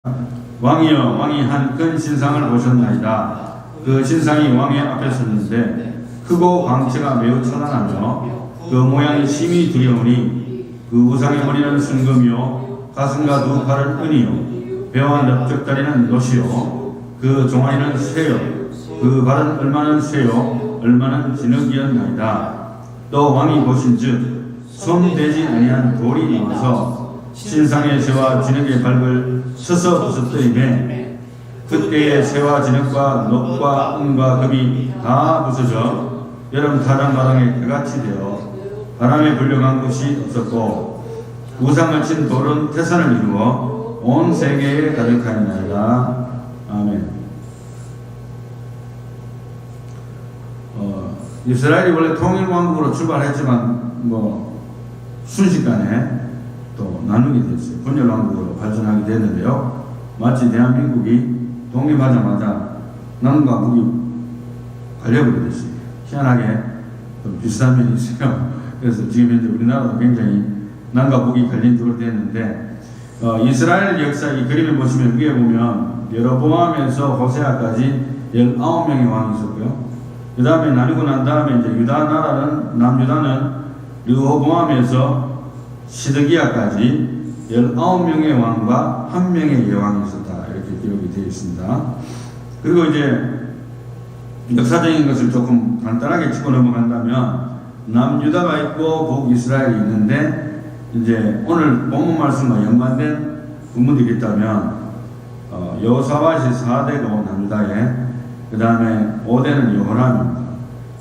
왕이여, 왕이 한 큰 신상을 보셨나이다. 그 신상이 왕의 앞에 섰는데 크고 광채가 매우 찬란하며 그 모양이 심히 두려우니 그 우상의 머리는 순금이요 가슴과 두 팔은 은이요 배와 넓적다리는 놋이요 그 종아리는 쇠요 그 발은 얼마는 쇠요 얼마는 진흙이었나이다. 또 왕이 보신즉 손 대지 아니한 돌이 나와서 신상의 쇠와 진흙의 밟을 서서 부서뜨리매 그때의 쇠와 진흙과 놋과 은과 금이 다 부서져 여름 타장 마당에 그같이 되어 바람에 불려간 곳이 없었고 우상을 친 돌은 태산을 이루어 온 세계에 가득하니라. 아멘. 이스라엘이 원래 통일왕국으로 출발했지만 순식간에 또 나누게 됐어요. 분열왕국으로 발전하게 됐는데요. 마치 대한민국이 독립하자마자 남과 북이 갈려버리게 됐어요. 희한하게 좀 비슷한 면이 있어요. 그래서 지금 현재 우리나라도 굉장히 남과 북이 갈린 쪽으로 됐는데 이스라엘 역사 이 그림을 보시면 위에 보면 여로보암에서 호세아까지 19명의 왕이 있었고요. 그 다음에 나누고 난 다음에 이제 유다 나라는 남유다는 르호보암에서 시드기야까지 19명의 왕과 1명의 예왕이 있었다. 이렇게 기록이 되어 있습니다. 그리고 이제 역사적인 것을 조금 간단하게 짚고 넘어간다면 남유다가 있고 북이스라엘이 있는데 이제 오늘 본문 말씀과 연관된 부분들이 있다면 여호사밧이 4대고 남유다에 그 다음에 5대는 여호람입니다.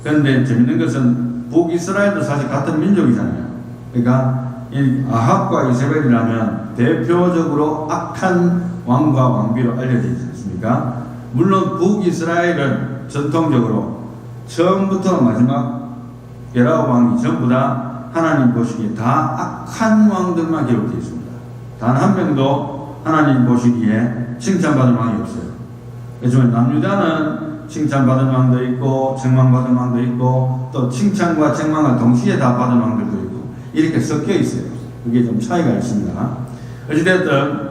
그런데 재밌는 것은 북이스라엘도 사실 같은 민족이잖아요. 그러니까 이 아합과 이세벨이라면 대표적으로 악한 왕과 왕비로 알려져 있지 않습니까? 물론 북이스라엘은 전통적으로 처음부터 마지막 19 왕이 전부 다 하나님 보시기에 다 악한 왕들만 기록되어 있습니다. 단 한 명도 하나님 보시기에 칭찬받은 왕이 없어요. 하지만 남유다는 칭찬받은 왕도 있고 책망받은 왕도 있고 또 칭찬과 책망을 동시에 다 받은 왕들도 있고 이렇게 섞여 있어요. 그게 좀 차이가 있습니다. 어찌됐든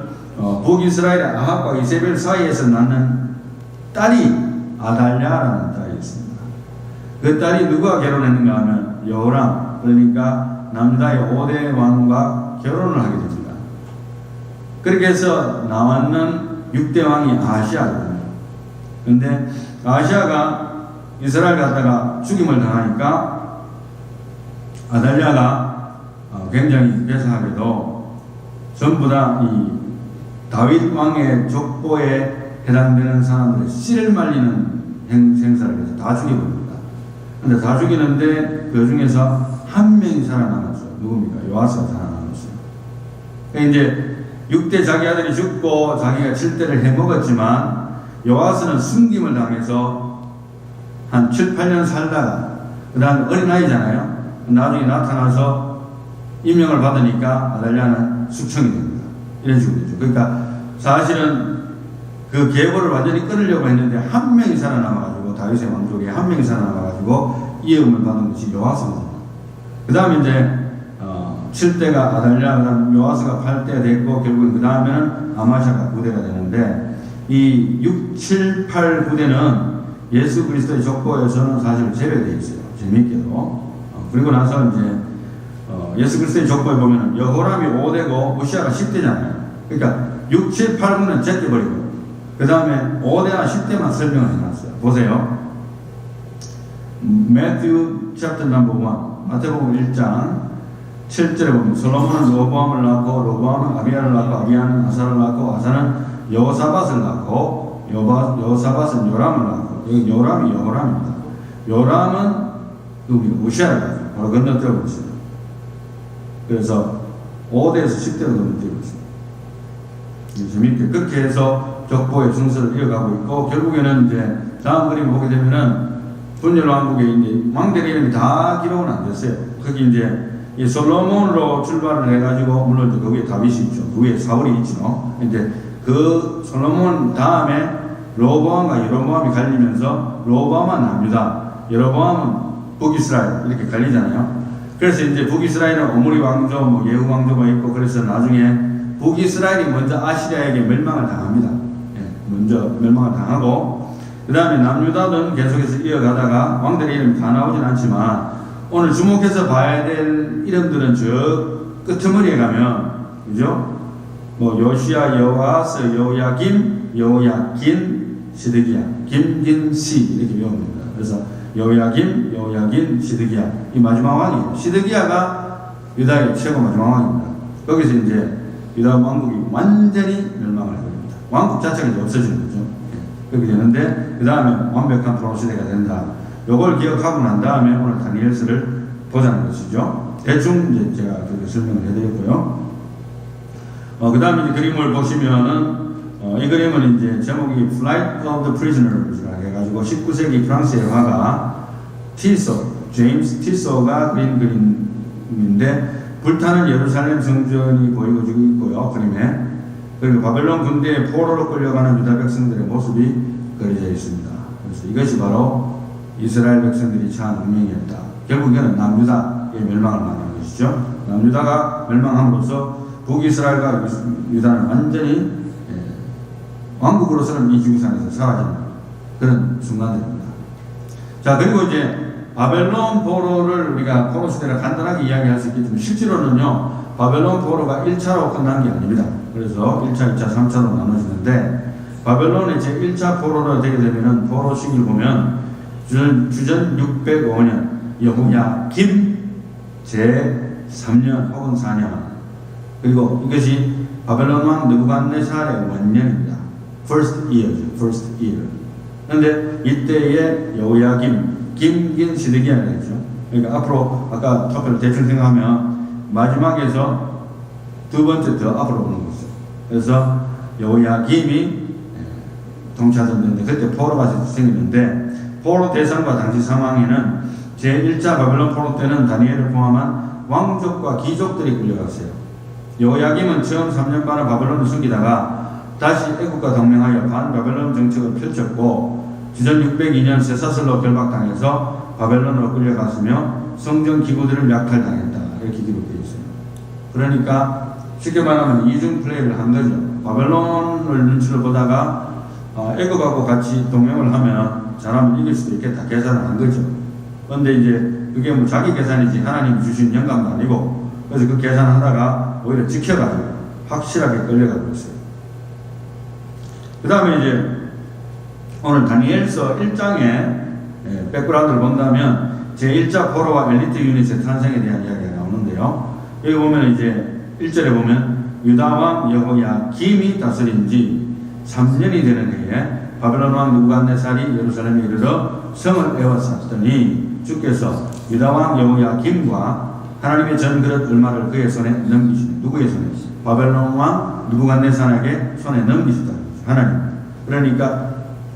북이스라엘의 아합과 이세벨 사이에서 낳는 딸이 아달랴라는 딸이 있습니다. 그 딸이 누가 결혼했는가 하면 여호람, 그러니까 남유다의 5대 왕과 결혼을 하게 됩니다. 그렇게 해서 나왔는 6대 왕이 아시아거든요. 그런데 아시아가 이스라엘 갔다가 죽임을 당하니까 아달랴가 굉장히 배상하게도 전부 다 이 다윗 왕의 족보에 해당되는 사람들의 씨를 말리는 행사를 해서 다 죽여버립니다. 근데 다 죽이는데 그 중에서 한 명이 살아남았어요. 누굽니까? 요아스가 살아남았어요. 그러니까 이제 6대 자기 아들이 죽고 자기가 7대를 해먹었지만 요아스는 숨김을 당해서 한 7, 8년 살다가 그 다음에 어린아이잖아요. 나중에 나타나서 임명을 받으니까 아달랴는 숙청이 됩니다. 이런 식으로 되죠. 그러니까 사실은 그 계보를 완전히 끊으려고 했는데 한 명이 살아남아가지고 다윗의 왕족에 한 명이 살아남아가지고 이음을 받은 것이 요아스입니다. 그 다음에 이제 7대가 아달랴, 그 다음 요아스가 8대가 됐고 결국은 그 다음에는 아마샤가 9대가 되는데 이 6, 7, 8, 9대는 예수 그리스도의 족보에서는 사실 제외되어 있어요. 재미있게도. 그리고 나서 이제 예수 그리스도의 족보에 보면 여호람이 5대고 우시아가 10대잖아요. 그러니까 6, 7, 8, 9는 제껴버리고 그 다음에 5대나 10대만 설명을 해놨어요. 보세요. Matthew chapter number 1 마태복음 1장 7절에 보면 솔로몬은 로보암을 낳고 로보암은 아비야를 낳고 아비야는 아사를 낳고 아사는 여호사밧을 낳고 여호사밧은 요람을 낳고 여기 요람이 여호람입니다. 요람은 누구입니까? 우시아를 낳고 바로 건너뛰고 있어요. 그래서 5대에서 10대로 건너뛰고 있어요. 재미있게 그렇게 해서 족보의 순서를 이어가고 있고 결국에는 이제 다음 그림 보게 되면은 분열왕국에 이제 왕들의 이름이 다 기록은 안 됐어요. 거기 이제 이 솔로몬으로 출발을 해가지고 물론 그 위에 다윗이 있죠. 그 위에 사울이 있죠. 이제 그 솔로몬 다음에 로보암과 여로보암이 갈리면서 로보암은 남유다, 여로보암은 북이스라엘 이렇게 갈리잖아요. 그래서 이제 북이스라엘은 오므리 왕조, 예후 왕조가 있고 그래서 나중에 북이스라엘이 먼저 아시리아에게 멸망을 당합니다. 먼저 멸망을 당하고 그 다음에 남유다는 계속해서 이어가다가 왕들의 이름이 다 나오진 않지만 오늘 주목해서 봐야 될 이름들은 저 끄트머리에 가면 그죠? 뭐 요시야, 여호아스, 여호야김, 여호야긴, 시드기야, 김긴시 이렇게 외웁니다. 그래서 여호야김, 여호야긴, 시드기야 이 마지막 왕이에요. 시드기야가 유다의 최고 마지막 왕입니다. 거기서 이제 유다 왕국이 완전히 멸망을 합니다. 왕국 자체가 이제 없어지는 거죠. 그렇게 되는데 그 다음에 완벽한 포로 시대가 된다. 요걸 기억하고 난 다음에 오늘 다니엘서를 보자는 것이죠. 대충 이제 제가 그렇게 설명을 해드렸고요. 그 다음에 이제 그림을 보시면은 이 그림은 이제 제목이 Flight of the Prisoners라 해가지고 19세기 프랑스의 화가 제임스 티소가 그린 그림인데 불타는 예루살렘 성전이 보이고 있고요. 그림에 그리고 바벨론 군대의 포로로 끌려가는 유다 백성들의 모습이 그려져 있습니다. 그래서 이것이 바로 이스라엘 백성들이 처한 운명이었다. 결국에는 남유다의 멸망을 말하는 것이죠. 남유다가 멸망함으로써 북이스라엘과 유다는 완전히 왕국으로서는 이 지구상에서 사라지는 그런 순간들입니다. 자, 그리고 이제 바벨론 포로를 우리가 포로 시대를 간단하게 이야기할 수 있기 때문에 실제로는요 바벨론 포로가 1차로 끝난 게 아닙니다. 그래서 1차, 2차, 3차로 나눠지는데 바벨론의 제1차 포로로 되게 되면은 포로 시기를 보면 주전 605년 여호야김 제3년 혹은 4년 그리고 이것이 바벨론 왕 느부갓네살의 원년입니다. First year. 그런데 이때의 여호야김 김긴 시드기야가 있죠. 그러니까 앞으로 아까 토표를 대충 생각하면 마지막에서 두 번째 더 앞으로 오는 거죠. 그래서 여호야김이 동차전인데 그때 포로가 생겼는데 포로 대상과 당시 상황에는 제1차 바벨론 포로 때는 다니엘을 포함한 왕족과 귀족들이 끌려갔어요. 여호야김은 처음 3년 반을 바벨론을 숨기다가 다시 애국과 동맹하여 반바벨론 정책을 펼쳤고 주전 602년 쇠사슬로 결박당해서 바벨론으로 끌려갔으며 성전 기구들을 약탈당했다. 이렇게 기록되어 있어요. 그러니까 쉽게 말하면 이중 플레이를 한 거죠. 바벨론을 눈치를 보다가 애국하고 같이 동맹을 하면 잘하면 이길 수도 있겠다. 계산을 한 거죠. 그런데 이제 그게 뭐 자기 계산이지 하나님이 주신 영감도 아니고 그래서 그 계산하다가 오히려 지켜가지고 확실하게 끌려가고 있어요. 그 다음에 이제 오늘 다니엘서 1장의 백그라운드를 본다면 제1차 포로와 엘리트 유닛의 탄생에 대한 이야기가 나오는데요. 여기 보면 이제 1절에 보면 유다왕 여호야김이 다스린 지 3년이 되는 해에 바벨론 왕 느부갓네살이 예루살렘에 이르러 성을 에워쌌더니 주께서 유다왕 여호야김과 하나님의 전그릇 얼마를 그의 손에 넘기시니 누구의 손에? 바벨론 왕 느부갓네살에게 손에 넘기셨다. 하나님. 그러니까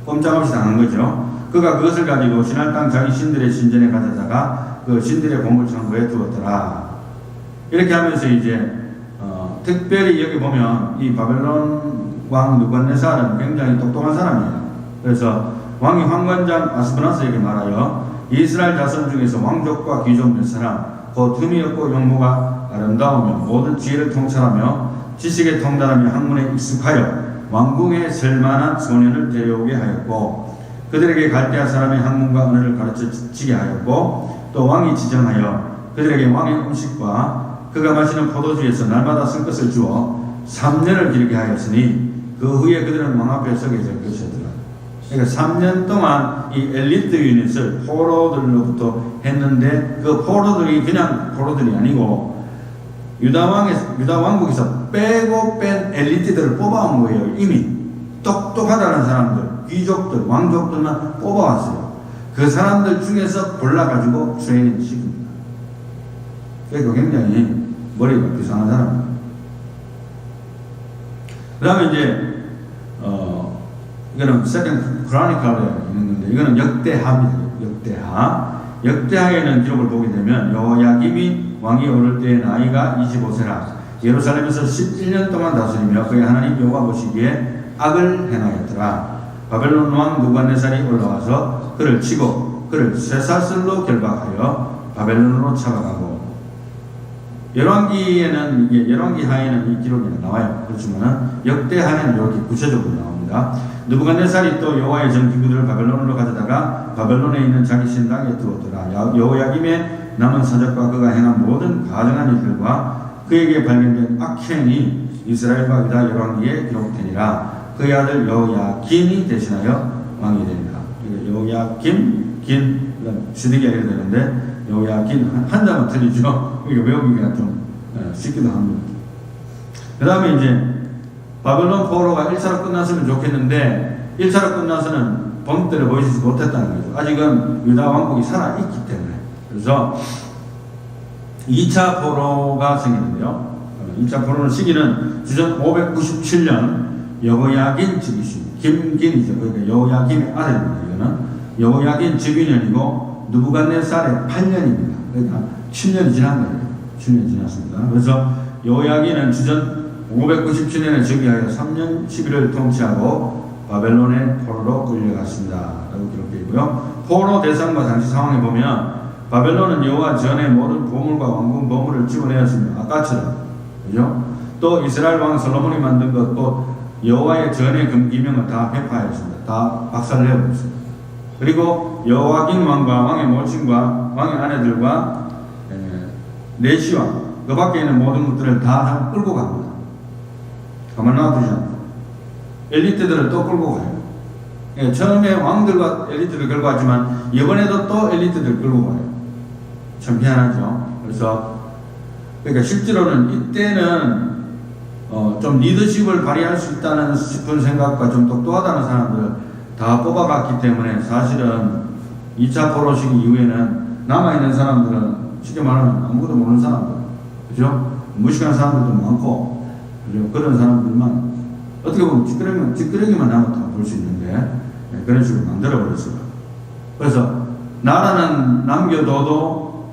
꼼짝없이 당한 거죠. 그가 그것을 가지고 신할 땅 자기 신들의 신전에 가져다가 그 신들의 보물창고에 두었더라. 이렇게 하면서 이제 특별히 여기 보면 이 바벨론 왕 느부갓네살은 굉장히 똑똑한 사람이에요. 그래서 왕이 황관장 아스브나스에게 말하여 이스라엘 자손 중에서 왕족과 귀족 몇 사람 곧 흠이 없고 용모가 아름다우며 모든 지혜를 통찰하며 지식에 통달하며 학문에 익숙하여 왕궁에 쓸만한 소년을 데려오게 하였고 그들에게 갈대아 사람의 학문과 언어를 가르치게 하였고 또 왕이 지정하여 그들에게 왕의 음식과 그가 마시는 포도주에서 날마다 쓴 것을 주어 3년을 기르게 하였으니 그 후에 그들은 왕 앞에 서게 될 것이더라. 그러니까 3년 동안 이 엘리트 유닛을 포로들로부터 했는데 그 포로들이 그냥 포로들이 아니고 유다 왕국에서 빼고 뺀 엘리트들을 뽑아온 거예요. 이미 똑똑하다는 사람들, 귀족들, 왕족들만 뽑아왔어요. 그 사람들 중에서 골라가지고 트레이닝 시킵니다. 그러니까 굉장히 머리가 비상한 사람입니다. 그 다음에 이제 이거는 세컨드 크로니컬에 있는 건데 이거는 역대하입니다. 역대하에는 기록을 보게 되면 여호야김이 왕이 오를 때의 나이가 25세라 예루살렘에서 11년 동안 다스리며 그의 하나님 여호와 보시기에 악을 행하였더라. 바벨론 왕 느부갓네살이 올라와서 그를 치고 그를 쇠사슬로 결박하여 바벨론으로 잡아가고 열왕기에는 이게 열왕기 하에는 이 기록이 나와요. 그렇지만은 역대 하에는 이렇게 구체적으로 나옵니다. 느부갓네살이 또 여호와의 전기구들을 바벨론으로 가져다가 바벨론에 있는 자기 신당에 두었더라. 여호야김의 남은 사적과 그가 행한 모든 가증한 일들과 그에게 발견된 악행이 이스라엘과 유다 열왕기에 기록되니라. 그의 아들 여호야긴이 대신하여 왕이 됩니다. 여호야김, 긴, 시드기야 이렇게 되는데 여호야긴 한 자만 틀리죠. 이게 외우기가 좀 쉽기도 합니다. 그 다음에 이제 바벨론 포로가 1차로 끝났으면 좋겠는데 1차로 끝나서는 본때를 보여주지 못했다는 거죠. 아직은 유다 왕국이 살아있기 때문에. 그래서 2차 포로가 생기는데요. 2차 포로는 시기는 주전 597년 여호야긴 즉위시 김긴이죠. 그러니까 여호야김의 아들입니다. 이거는 여호야긴 즉위년이고 느부갓네살의 8년입니다. 그러니까 7년이 지난 거예요. 7년이 지났습니다. 그래서 여호야긴은 주전 597년에 즉위하여 3년 11을 통치하고 바벨론의 포로로 끌려갔습니다. 라고 기록되어 있고요. 포로 대상과 당시 상황에 보면 바벨론은 여호와 전에 모든 보물과 왕궁 보물을 집어내었습니다. 아까처럼. 그죠? 또 이스라엘 왕 솔로몬이 만든 것, 또 여호와의 전의 금기명을 다 회파하였습니다. 다 박살내버렸습니다. 그리고 여호와긴 왕과 왕의 모친과 왕의 아내들과 내시왕 그 밖에 있는 모든 것들을 다 끌고 갑니다. 가만 놔두지 않고 엘리트들을 또 끌고 가요. 예, 처음에 왕들과 엘리트를 끌고 갔지만 이번에도 또 엘리트들 끌고 가요. 참 희한하죠. 그래서 그러니까 실제로는 이때는 좀 리더십을 발휘할 수 있다는 싶은 생각과 좀 똑똑하다는 사람들을 다 뽑아갔기 때문에 사실은 2차 포로 시기 이후에는 남아있는 사람들은 쉽게 말하면 아무것도 모르는 사람들, 그죠? 무식한 사람들도 많고, 그죠? 그런 사람들만 어떻게 보면 찌끄레기만 남았다 볼 수 있는데 그런 식으로 만들어버렸어요. 그래서 나라는 남겨둬도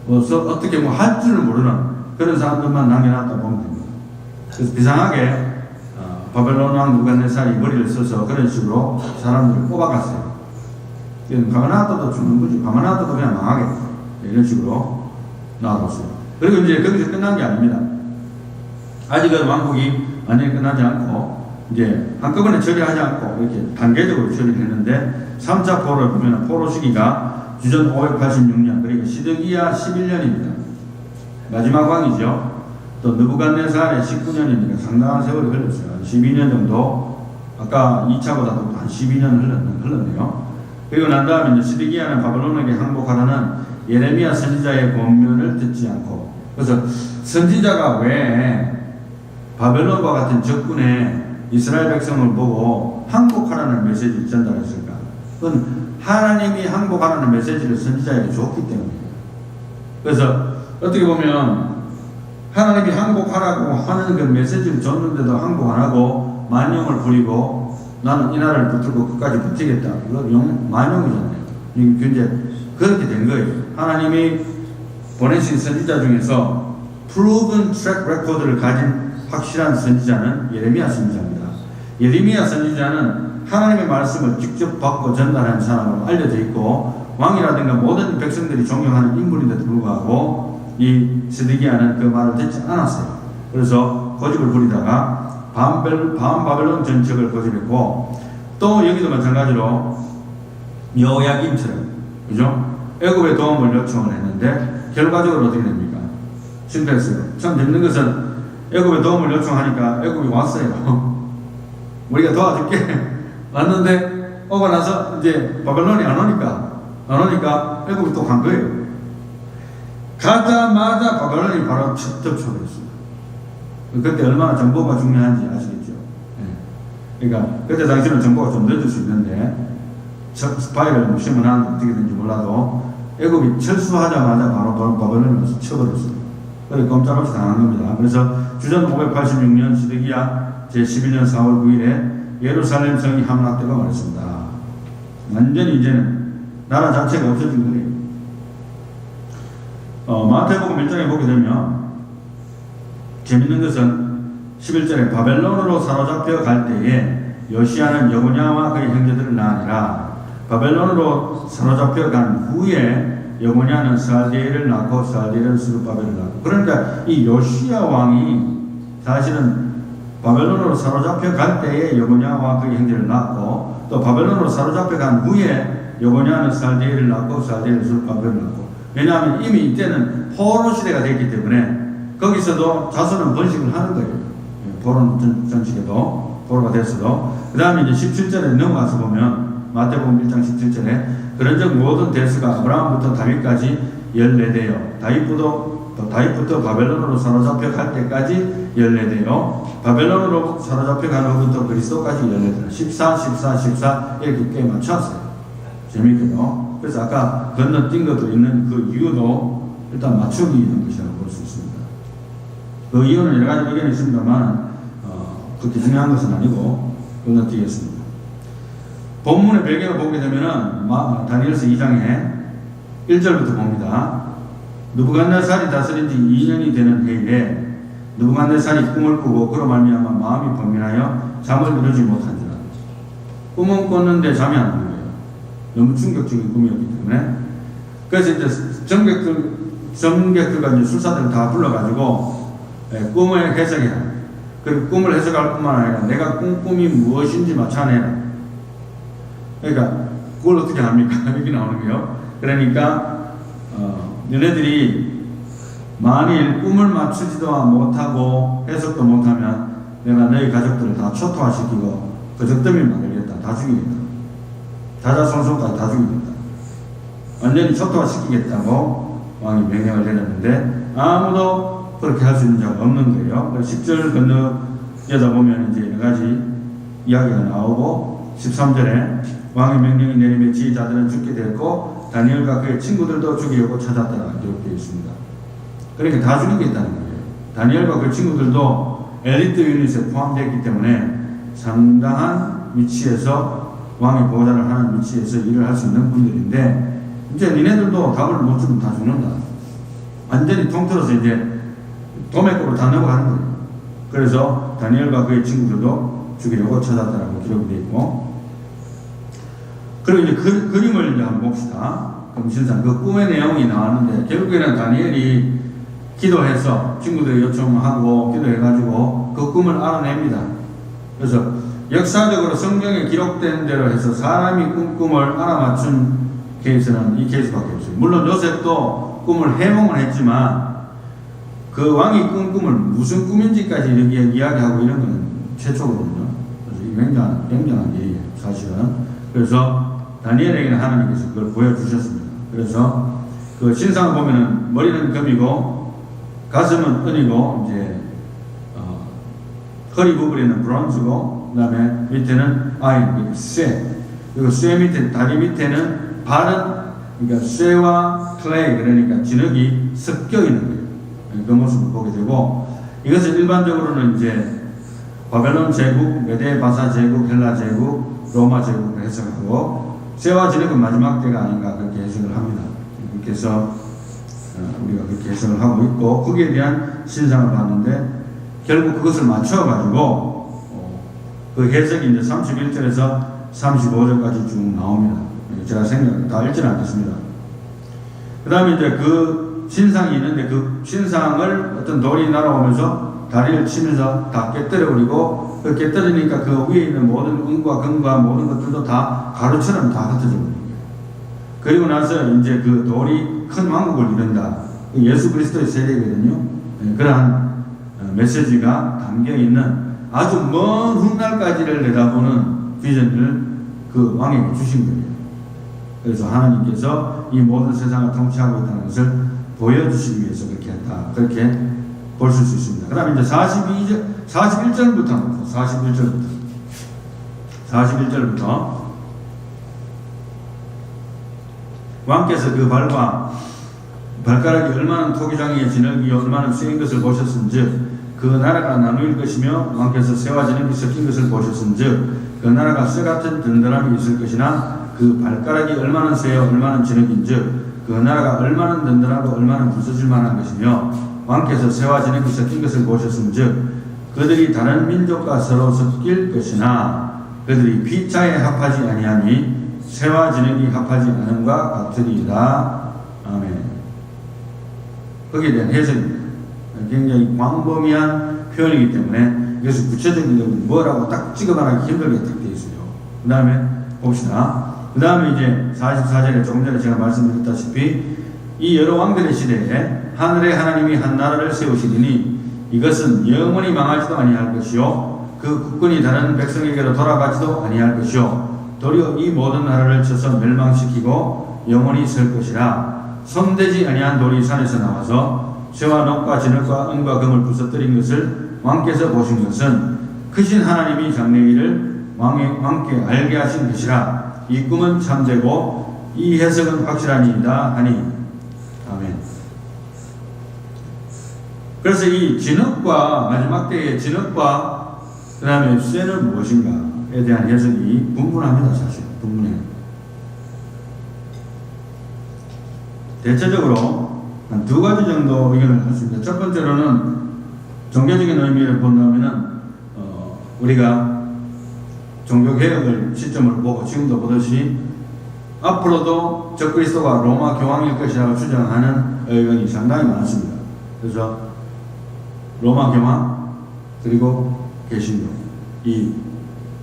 어떻게 뭐 할 줄을 모르는 그런 사람들만 남겨놨다 보면 됩니다. 그래서 비상하게 바벨론 왕 느부갓네살이 머리를 써서 그런 식으로 사람들을 뽑아갔어요. 가만 놔둬도 죽는 거지. 가만 놔둬도 그냥 망하겠다. 이런 식으로 놔뒀어요. 그리고 이제 거기서 끝난 게 아닙니다. 아직은 왕국이 완전히 끝나지 않고 이제 한꺼번에 처리하지 않고 이렇게 단계적으로 처리를 했는데 3차 포로를 보면 포로 시기가 주전 586년 그러니까 시드기야 11년입니다. 마지막 왕이죠. 또 느부갓네살의 19년이니까 상당한 세월이 흘렀어요. 12년 정도, 아까 2차보다도 한 12년 흘렀네요. 그리고 난 다음에 이제 시드기야는 바벨론에게 항복하라는 예레미야 선지자의 권면을 듣지 않고, 그래서 선지자가 왜 바벨론과 같은 적군에 이스라엘 백성을 보고 항복하라는 메시지를 전달했을까? 그건 하나님이 항복하라는 메시지를 선지자에게 줬기 때문이에요. 그래서 어떻게 보면 하나님이 항복하라고 하는 그 메시지를 줬는데도 항복 안 하고 만용을 부리고 나는 이 나라를 붙들고 끝까지 버티겠다. 이건 만용이잖아요. 이제 그렇게 된 거예요. 하나님이 보내신 선지자 중에서 proven track record를 가진 확실한 선지자는 예레미야 선지자입니다. 예레미야 선지자는 하나님의 말씀을 직접 받고 전달하는 사람으로 알려져 있고 왕이라든가 모든 백성들이 존경하는 인물인데도 불구하고 이 시드기야는 그 말을 듣지 않았어요. 그래서 고집을 부리다가 바벨론 전책을 고집했고 또 여기도 마찬가지로 여호야김처럼 그죠? 애굽의 도움을 요청을 했는데 결과적으로 어떻게 됩니까? 실패했어요. 참 재밌는 것은 애굽의 도움을 요청하니까 애굽이 왔어요. 우리가 도와줄게 왔는데 오고 나서 이제 바벨론이 안 오니까 애굽이 또 간 거예요. 가자마자 바벨론이 바로 접촉했습니다. 그때 얼마나 정보가 중요한지 아시겠죠? 그러니까 그때 당시는 정보가 좀 늦을 수 있는데 스파이를 심어놨는데 어떻게 된지 몰라도 애굽이 철수하자마자 바로 바벨론을 와서 쳐버렸어요. 그래 꼼짝없이 당한 겁니다. 그래서 주전 586년 시드기야 제11년 4월 9일에 예루살렘 성이 함락되고 말했습니다. 완전히 이제는 나라 자체가 없어진 거예요. 마태복음 1장에 보게 되면 재밌는 것은 11절에 바벨론으로 사로잡혀 갈 때에 요시야는 여고냐와 그의 형제들을 낳으니라. 바벨론으로 사로잡혀 간 후에 여고냐는 살디엘을 낳고 살디엘은 스룹바벨을 낳고, 그러니까 이 요시야 왕이 사실은 바벨론으로 사로잡혀 갈 때에 여고냐와 그의 형제를 낳고, 또 바벨론으로 사로잡혀 간 후에 여고냐는 살디엘을 낳고 살디엘은 스룹바벨을 낳고, 왜냐하면 이미 이때는 포로 시대가 됐기 때문에 거기서도 자손은 번식을 하는 거예요. 포로 전식에도 포로가 됐어도. 그 다음에 이제 17절에 넘어가서 보면 마태복음 1장 17절에 그런즉 모든 대수가 아브라함부터 다윗까지 14대요. 다윗부터 바벨론으로 사로잡혀 갈 때까지 14대요. 바벨론으로 사로잡혀 가는 후부터 그리스도까지 14대요. 14, 14, 14 이렇게 꽤 맞췄어요. 재밌게요. 그래서 아까 건너뛴 것도 있는 그 이유도 일단 맞추기 있는 것이라고 볼 수 있습니다. 그 이유는 여러 가지 의견이 있습니다만 그렇게 중요한 것은 아니고 건너뛰겠습니다. 본문의 배경을 보게 되면은 다니엘서 2장에 1절부터 봅니다. 느부갓네살이 다스린 지 2년이 되는 해에 느부갓네살이 꿈을 꾸고 그로 말미암아 마음이 번민하여 잠을 이루지 못한지라. 꿈은 꿨는데 잠이 안 오는 거예요. 너무 충격적인 꿈이었기 때문에. 그래서 이제 정객들과 이제 술사들을 다 불러가지고 꿈을 해석해라. 그리고 꿈을 해석할 뿐만 아니라 내가 꾼 꿈이 무엇인지 맞춰내라. 그러니까 그걸 어떻게 합니까? 이렇게 나오는 거예요. 그러니까 너네들이 만일 꿈을 맞추지도 못하고 해석도 못하면 내가 너희 가족들을 다 초토화시키고 그적더미 만들겠다. 다 죽이겠다. 자자손손까지 다 죽이겠다. 완전히 초토화시키겠다고 왕이 명령을 내렸는데 아무도 그렇게 할 수 있는 자가 없는 거예요. 10절 건너여다 보면 이제 여러 가지 이야기가 나오고 13절에 왕의 명령이 내림에 지휘자들은 죽게 되었고 다니엘과 그의 친구들도 죽이려고 찾았다라 기록되어 있습니다. 그러니까 다 죽이겠다는 거예요. 다니엘과 그 친구들도 엘리트 유닛에 포함되어 있기 때문에 상당한 위치에서 왕의 보호자를 하는 위치에서 일을 할 수 있는 분들인데 이제 니네들도 답을 못 주면 다 죽는다. 완전히 통틀어서 이제 도매급으로 다 넘어가는 거예요. 그래서 다니엘과 그의 친구들도 죽이려고 찾았다라고 기록이 되어 있고, 그리고 이제 그림을 이제 한번 봅시다. 그럼 신상 그 꿈의 내용이 나왔는데 결국에는 다니엘이 기도해서 친구들이 요청하고 기도해가지고 그 꿈을 알아냅니다. 그래서 역사적으로 성경에 기록된 대로 해서 사람이 꿈을 알아맞춘 케이스는 이 케이스밖에 없어요. 물론 요셉도 꿈을 해몽을 했지만 그 왕이 꾼 꿈을 무슨 꿈인지까지 이렇게 이야기하고 이런 거는 최초거든요. 그래서 이 굉장한 일이에요, 사실은. 그래서 다니엘에게는 하나님께서 그걸 보여주셨습니다. 그래서 그 신상을 보면은 머리는 금이고 가슴은 은이고 이제 허리 부분에는 브론즈고 그다음에 밑에는 아인, 쇠. 그리고 쇠 밑에 다리 밑에는 발은 그러니까 쇠와 클레이 그러니까 진흙이 섞여 있는 거예요. 그 모습을 보게 되고 이것을 일반적으로는 이제 바벨론 제국, 메데 바사 제국, 헬라 제국, 로마 제국을 해석하고 쇠와 진흙은 마지막 때가 아닌가 그렇게 해석을 합니다. 그렇게 해서 우리가 그렇게 해석을 하고 있고 거기에 대한 신상을 봤는데 결국 그것을 맞춰가지고 그 해석이 이제 31절에서 35절까지 쭉 나옵니다. 제가 다 읽지는 않겠습니다. 그 다음에 이제 그 신상이 있는데 그 신상을 어떤 돌이 날아오면서 다리를 치면서 다 깨뜨려버리고 그 깨뜨리니까 그 위에 있는 모든 은과 금과 모든 것들도 다 가루처럼 다 흩어져 버린 거예요. 그리고 나서 이제 그 돌이 큰 왕국을 이룬다. 예수 그리스도의 세례거든요. 그러한 메시지가 담겨 있는 아주 먼 훗날까지를 내다보는 비전을 그 왕에게 주신 거예요. 그래서 하나님께서 이 모든 세상을 통치하고 있다는 것을 보여주시기 위해서 그렇게 했다. 그렇게 볼 수 있습니다. 그 다음에 이제 41절부터 41절부터 왕께서 그 발가락이 얼마나 토기장에 진흙이 얼마나 쇠인 것을 보셨은즉 그 나라가 나누일 것이며 왕께서 쇠와 진흙이 섞인 것을 보셨은즉 그 나라가 쇠 같은 든든함이 있을 것이나 그 발가락이 얼마나 쇠요 얼마나 진흙인즉 그 나라가 얼마나 든든하고 얼마나 부서질 만한 것이며 왕께서 쇠와 진흙이 섞인 것을 보셨은즉 그들이 다른 민족과 서로 섞일 것이나 그들이 피차에 합하지 아니하니 쇠와 진흙이 합하지 않음과 같으리라. 거기에 대한 해석입니다. 굉장히 광범위한 표현이기 때문에 이것을 구체적인 뭐라고 딱 찍어 말하기 힘들게 딱 되어 있어요. 그 다음에 봅시다. 그 다음에 이제 44절에 조금 전에 제가 말씀드렸다시피 이 여러 왕들의 시대에 하늘의 하나님이 한 나라를 세우시리니 이것은 영원히 망하지도 아니할 것이요 그 국권이 다른 백성에게로 돌아가지도 아니할 것이요 도리어 이 모든 나라를 쳐서 멸망시키고 영원히 설 것이라. 손대지 아니한 돌이 산에서 나와서 쇠와 녹과 진흙과 은과 금을 부서뜨린 것을 왕께서 보신 것은 크신 하나님이 장래의 일을 왕께 알게 하신 것이라. 이 꿈은 참되고 이 해석은 확실하니이다 하니. 아멘. 그래서 이 진흙과 마지막 때의 진흙과 그 다음에 쇠는 무엇인가에 대한 해석이 분분합니다. 사실 분분해요. 대체적으로 한 두 가지 정도 의견을 했습니다. 첫 번째로는 종교적인 의미를 본다면은 우리가 종교개혁을 시점으로 보고 지금도 보듯이 앞으로도 적그리스도가 로마 교황일 것이라고 주장하는 의견이 상당히 많습니다. 그래서 로마 교황 그리고 개신교 이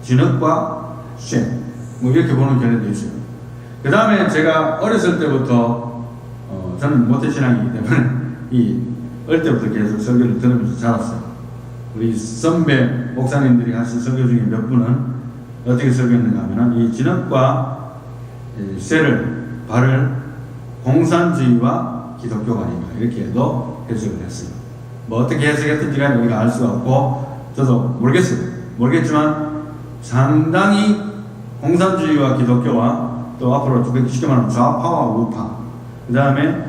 진흙과 쇠 뭐 이렇게 보는 견해도 있어요. 그 다음에 제가 어렸을 때부터 저는 모태신앙이기 때문에 어릴 때부터 계속 설교를 들으면서 자랐어요. 우리 선배 목사님들이 하신 설교 중에 몇 분은 어떻게 설교했는가 하면 이 진흙과 쇠를 발을 공산주의와 기독교가 아닌가 이렇게도 해석을 했어요. 뭐 어떻게 해석했든지 간에 우리가 알 수가 없고 저도 모르겠지만 상당히 공산주의와 기독교와 또 앞으로 쉽게 말하면 좌파와 우파 그 다음에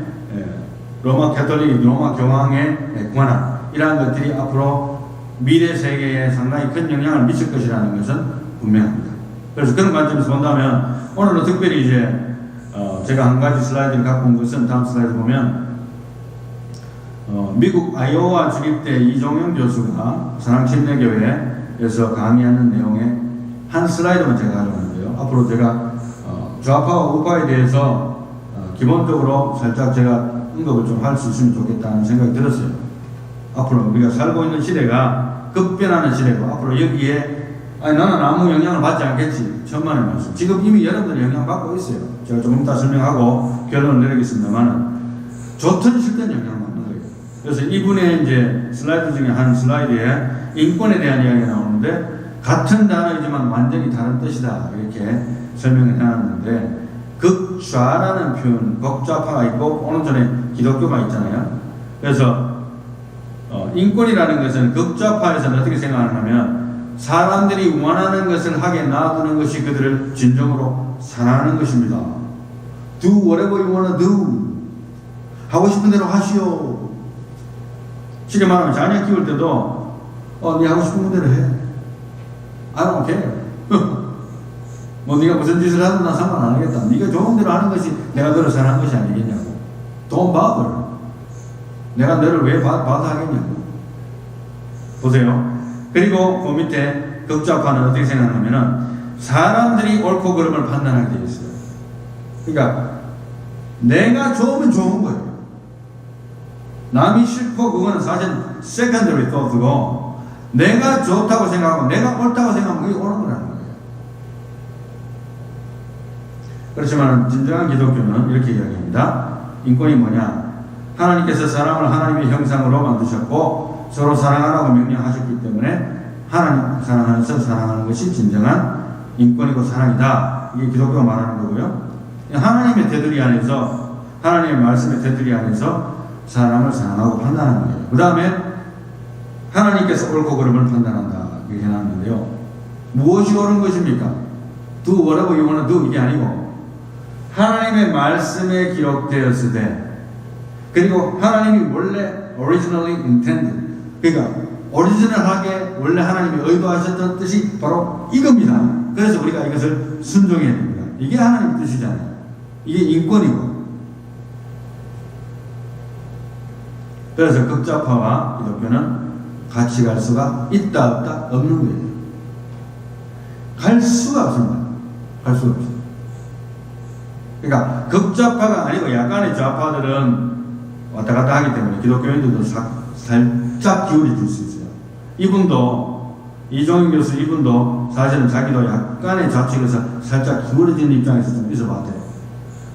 로마 캐톨릭, 로마 교황의 권한 이러한 것들이 앞으로 미래 세계에 상당히 큰 영향을 미칠 것이라는 것은 분명합니다. 그래서 그런 관점에서 본다면 오늘은 특별히 이제 제가 한 가지 슬라이드를 갖고 온 것은 다음 슬라이드 보면 미국 아이오와 주립대 이종영 교수가 사랑침례교회에서 강의하는 내용의 한 슬라이드만 제가 가져왔는데요. 앞으로 제가 좌파와 우파에 대해서 기본적으로 살짝 제가 언급을 좀 할 수 있으면 좋겠다는 생각이 들었어요. 앞으로 우리가 살고 있는 시대가 급변하는 시대고 앞으로 여기에 나는 아무 영향을 받지 않겠지. 천만의 말씀. 지금 이미 여러분들이 영향받고 있어요. 제가 조금 이따 설명하고 결론을 내리겠습니다만 좋든 싫든 영향을 받는 거예요. 그래서 이분의 이제 슬라이드 중에 한 슬라이드에 인권에 대한 이야기가 나오는데 같은 단어이지만 완전히 다른 뜻이다. 이렇게 설명을 해놨는데 극좌라는 표현, 극좌파가 있고 오른쪽에 기독교가 있잖아요. 그래서 인권이라는 것은 극좌파에서는 어떻게 생각하냐면 사람들이 원하는 것을 하게 놔두는 것이 그들을 진정으로 사랑하는 것입니다. Do whatever you wanna do. 하고 싶은 대로 하시오. 쉽게 말하면 자녀 키울 때도 네 하고 싶은 대로 해. I don't care. 뭐 네가 무슨 짓을 하든 난 상관 안 하겠다. 네가 좋은 대로 하는 것이 내가 너를 사랑하는 것이 아니겠냐고. Don't bother. 내가 너를 왜 하겠냐고. 보세요. 그리고 그 밑에 극좌파는 어떻게 생각하냐면은 사람들이 옳고 그름을 판단하게 되어 있어요. 그러니까 내가 좋으면 좋은 거예요. 남이 싫고 그거는 사실 secondary thought고 내가 좋다고 생각하고 내가 옳다고 생각하면 그게 옳은 거라는 거예요. 그렇지만 진정한 기독교는 이렇게 이야기합니다. 인권이 뭐냐? 하나님께서 사람을 하나님의 형상으로 만드셨고 서로 사랑하라고 명령하셨기 때문에 하나님 사랑하면서 사랑하는 것이 진정한 인권이고 사랑이다. 이게 기독교가 말하는 거고요. 하나님의 테두리 안에서 하나님의 말씀의 테두리 안에서 사람을 사랑하고 판단하는 거예요. 그 다음에 하나님께서 옳고 그름을 판단한다. 이렇게 해놨는데요. 무엇이 옳은 것입니까? Do whatever you want to do 이게 아니고 하나님의 말씀에 기록되었을 때 그리고 하나님이 원래 originally intended 그러니까 오리지널하게 원래 하나님이 의도하셨던 뜻이 바로 이겁니다. 그래서 우리가 이것을 순종해야 됩니다. 이게 하나님의 뜻이잖아요. 이게 인권이고 그래서 극좌파와 기독교는 같이 갈 수가 있다 없다 없는 거예요. 갈 수가 없습니다. 갈 수가 없습니다. 그러니까 극좌파가 아니고 약간의 좌파들은 왔다 갔다 하기 때문에 기독교인들도 살짝 기울어질 수 있어요. 이분도 이종인 교수 이분도 사실은 자기도 약간의 좌측에서 살짝 기울어진 입장에서 좀 있어봤대요.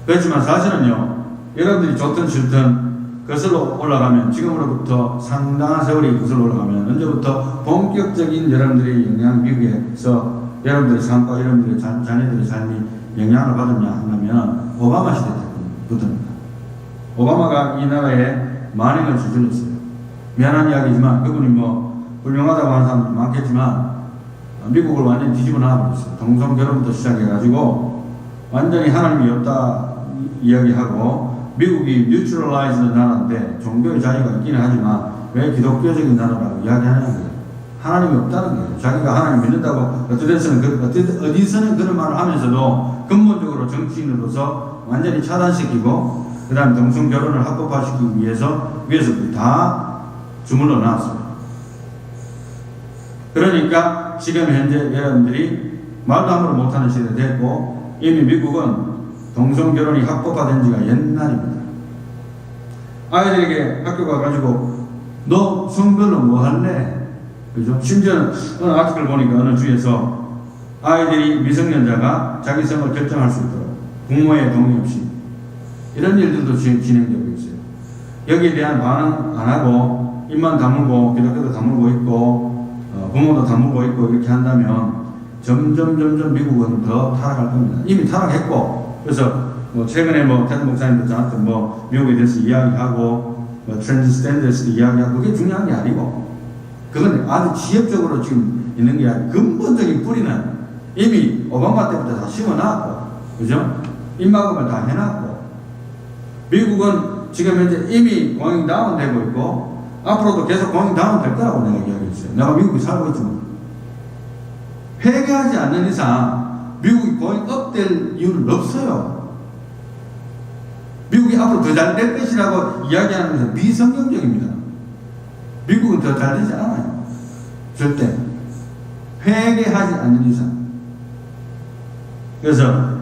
그렇지만 사실은요, 여러분들이 좋든 싫든 거슬러 올라가면, 지금으로부터 상당한 세월이 거슬러 올라가면 언제부터 본격적인 여러분들의 영향, 미국에서 여러분들의 삶과 여러분들의 자녀들의 삶이 영향을 받았냐 하면 오바마 시대 때부터입니다. 오바마가 이 나라에 만행을 저질렀어요. 미안한 이야기지만 그분이 뭐 훌륭하다고 하는 사람도 많겠지만 미국을 완전히 뒤집어 놔버렸어요. 동성 결혼부터 시작해가지고 완전히 하나님이 없다 이야기하고, 미국이 뉴트럴라이즈드 나라인데 종교의 자유가 있기는 하지만 왜 기독교적인 나라라고 이야기하냐는 거예요. 하나님이 없다는 거예요. 자기가 하나님 믿는다고 어디서는 그런 말을 하면서도 근본적으로 정치인으로서 완전히 차단시키고, 그 다음에 동성 결혼을 합법화시키기 위해서 위에서부터 다 주물러 놨어요. 그러니까 지금 현재 여러분들이 말도 함부로 못하는 시대가 됐고, 이미 미국은 동성 결혼이 합법화된 지가 옛날입니다. 아이들에게 학교 가가지고 너 성별로 뭐 할래? 그죠? 심지어는 어느 아티클 보니까 어느 주에서 아이들이 미성년자가 자기 성을 결정할 수 있도록 부모의 동의 없이, 이런 일들도 진행되고 있어요. 여기에 대한 반응 안 하고 입만 다물고 기독교도 다물고 있고 부모도 다물고 있고 이렇게 한다면 점점 미국은 더 타락할 겁니다. 이미 타락했고, 그래서 뭐 최근에 뭐 테드 목사님도 저한테 뭐 미국에 대해서 이야기하고 뭐 트랜스젠더스 이야기하고, 그게 중요한 게 아니고, 그건 아주 지엽적으로 지금 있는 게 아니고 근본적인 뿌리는 이미 오바마 때부터 다 심어놨고, 그죠? 입막음을 다 해놨고, 미국은 지금 현재 이미 고잉 다운 되고 있고 앞으로도 계속 고잉 다운 될 거라고 내가 이야기했어요. 내가 미국에 살고 있지만 회개하지 않는 이상 미국이 고잉 업 될 이유는 없어요. 미국이 앞으로 더 잘 될 것이라고 이야기하는 것은 비성경적입니다. 미국은 더 잘 되지 않아요. 절대. 회개하지 않는 이상. 그래서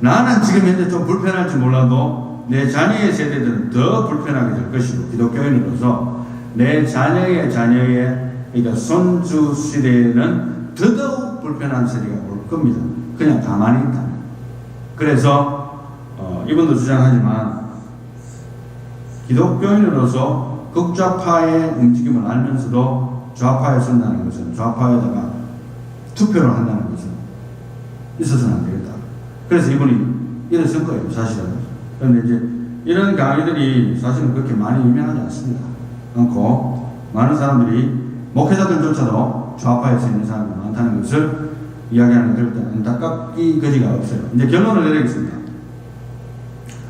나는 지금 현재 좀 불편할지 몰라도 내 자녀의 세대들은 더 불편하게 될 것이고, 기독교인으로서 내 자녀의 그러니까 손주 시대에는 더더욱 불편한 세대가 올 겁니다. 그냥 가만히 있다면. 그래서 이분도 주장하지만 기독교인으로서 극좌파의 움직임을 알면서도 좌파에 선다는 것은, 좌파에다가 투표를 한다는 것은 있어서는 안 되겠다. 그래서 이분이 일어선 거예요, 사실은. 그런데 이제 이런 강의들이 사실은 그렇게 많이 유명하지 않습니다. 않고, 많은 사람들이, 목회자들조차도 좌파에 서 있는 사람이 많다는 것을 이야기하는 게 그럴 때 안타깝기 거지가 없어요. 이제 결론을 내리겠습니다.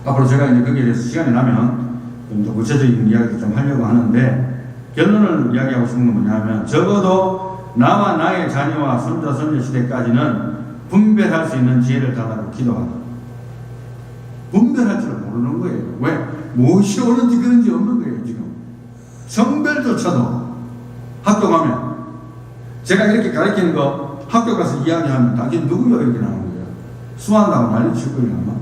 앞으로 제가 이제 거기에 대해서 시간이 나면 좀 구체적인 이야기를 좀 하려고 하는데, 결론을 이야기하고 싶은 건 뭐냐면, 적어도 나와 나의 자녀와 손자, 손녀 시대까지는 분별할 수 있는 지혜를 달라고 기도하다. 분별할 줄 모르는 거예요. 왜? 무엇이 옳은지 그런지 없는 거예요, 지금. 성별조차도 학교 가면, 제가 이렇게 가르치는 거 학교 가서 이야기하면 당신 누구요? 이렇게 나오는 거예요. 수한다고 난리 칠 거예요, 아마.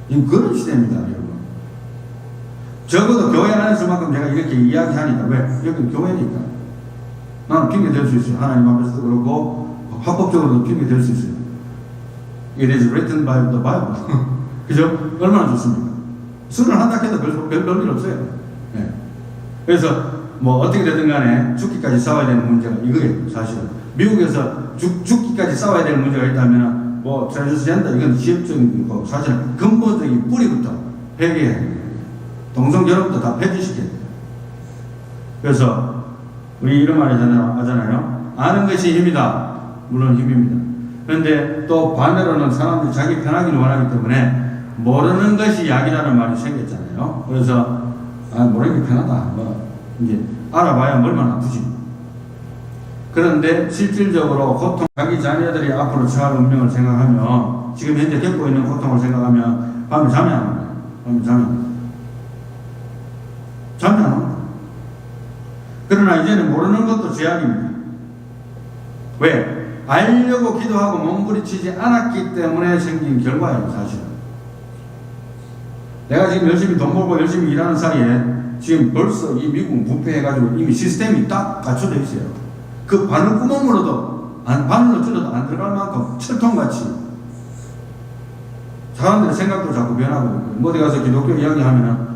지금 그런 시대입니다, 여러분. 적어도 교회 안에서만큼 제가 이렇게 이야기하니까, 왜? 여기는 교회니까. 나는 핑계 댈 수 있어요. 하나님 앞에서도 그렇고, 합법적으로도 핑계 댈 수 있어요. It is written by the Bible. 그죠? 얼마나 좋습니까? 술을 한다 해도 별일 없어요. 네. 그래서 뭐 어떻게 되든 간에 죽기까지 싸워야 되는 문제가 이거예요, 사실은. 미국에서 죽기까지 싸워야 되는 문제가 있다면 뭐 트랜스젠더 이건 지역적인 거, 사실은 근본적인 뿌리부터 회개해야 돼요. 동성결혼부터 다 폐지시켜야 돼요. 그래서 우리 이런 말이 하잖아요. 아는 것이 힘이다. 물론 힘입니다. 그런데 또 반대로는 사람들이 자기 편하기를 원하기 때문에 모르는 것이 약이라는 말이 생겼잖아요. 그래서 모르는 게 편하다. 뭐 이제 알아봐야 얼마나 아프지. 그런데 실질적으로 고통, 자기 자녀들이 앞으로 처할 운명을 생각하면, 지금 현재 겪고 있는 고통을 생각하면 밤에 잠이 안 와요. 밤에 잠이 안 와요. 잠이 안 와요. 그러나 이제는 모르는 것도 죄악입니다. 왜? 알려고 기도하고 몸부림치지 않았기 때문에 생긴 결과예요, 사실은. 내가 지금 열심히 돈 벌고 열심히 일하는 사이에 지금 벌써 이 미국은 부패해가지고 이미 시스템이 딱 갖춰져 있어요. 그 바늘구멍으로도 바늘로 찔러도 안 들어갈 만큼 철통같이 사람들의 생각도 자꾸 변하고, 어디 가서 기독교 이야기하면은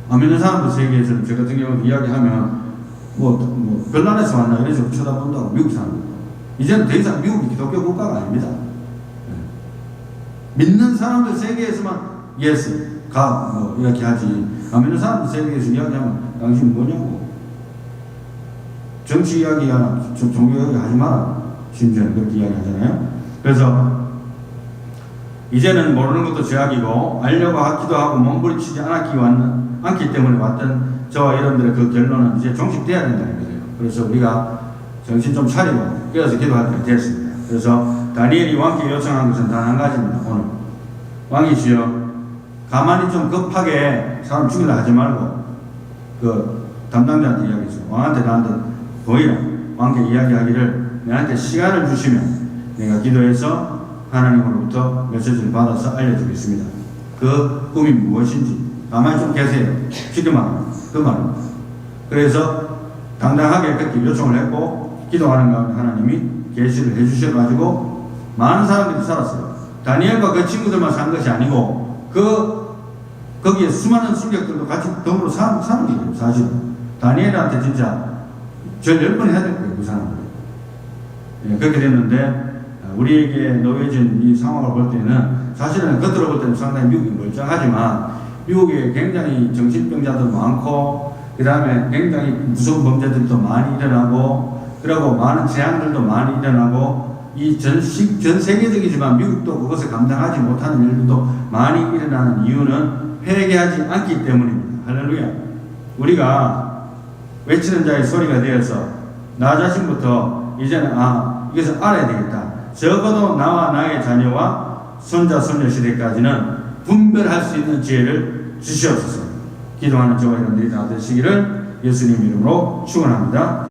안 믿는 사람들 세계에서는 저 같은 경우도 이야기하면 별난에서 왔나 이런 식으로 쳐다본다고 미국 사람들. 이제는 더 이상 미국이 기독교 국가가 아닙니다. 믿는 사람들 세계에서만 예스, 가 이렇게 하지, 안 믿는 사람들 세계에서 이야기하면 당신 뭐냐고. 정치 이야기하나 종교 이야기 하지 마라. 심지어는 그렇게 이야기하잖아요. 그래서 이제는 모르는 것도 죄악이고 알려고 하기도 하고 몸부림치지 않기 때문에 왔던 저와 여러분들의 그 결론은 이제 종식돼야 된다는 거예요. 그래서 우리가 정신 좀 차리고 깨어서 기도할 때가 됐습니다. 그래서 다니엘이 왕께 요청한 것은 단 한 가지입니다. 오늘 왕이시여, 가만히 좀 급하게 사람 죽이려 하지 말고 그 담당자한테 이야기했어요. 왕한테 나한테 보이라. 왕께 이야기하기를 내한테 시간을 주시면 내가 기도해서 하나님으로부터 메시지를 받아서 알려주겠습니다. 그 꿈이 무엇인지 가만히 좀 계세요. 쉽게 말하면 그 말입니다. 그래서 당당하게 그렇게 요청을 했고 기도하는 가운데 하나님이 계시를 해주셔가지고 많은 사람들이 살았어요. 다니엘과 그 친구들만 산 것이 아니고 거기에 수많은 술객들도 같이 더불어 사는 거예요. 사실은 다니엘한테 진짜 절 10번 해야 될 거예요. 그 사람들. 예, 그렇게 됐는데 우리에게 놓여진 이 상황을 볼 때는 사실은 겉으로 볼 때는 상당히 미국이 멀쩡하지만 미국에 굉장히 정신병자들 많고 그 다음에 굉장히 무서운 범죄들도 많이 일어나고 그리고 많은 재앙들도 많이 일어나고 이 전 세계적이지만 미국도 그것을 감당하지 못하는 일들도 많이 일어나는 이유는 회개하지 않기 때문입니다. 할렐루야. 우리가 외치는 자의 소리가 되어서 나 자신부터 이제는 이것을 알아야 되겠다. 적어도 나와 나의 자녀와 손자 손녀 시대까지는 분별할 수 있는 지혜를 주시옵소서. 기도하는 저와 여러분들이 다 되시기를 예수님 이름으로 축원합니다.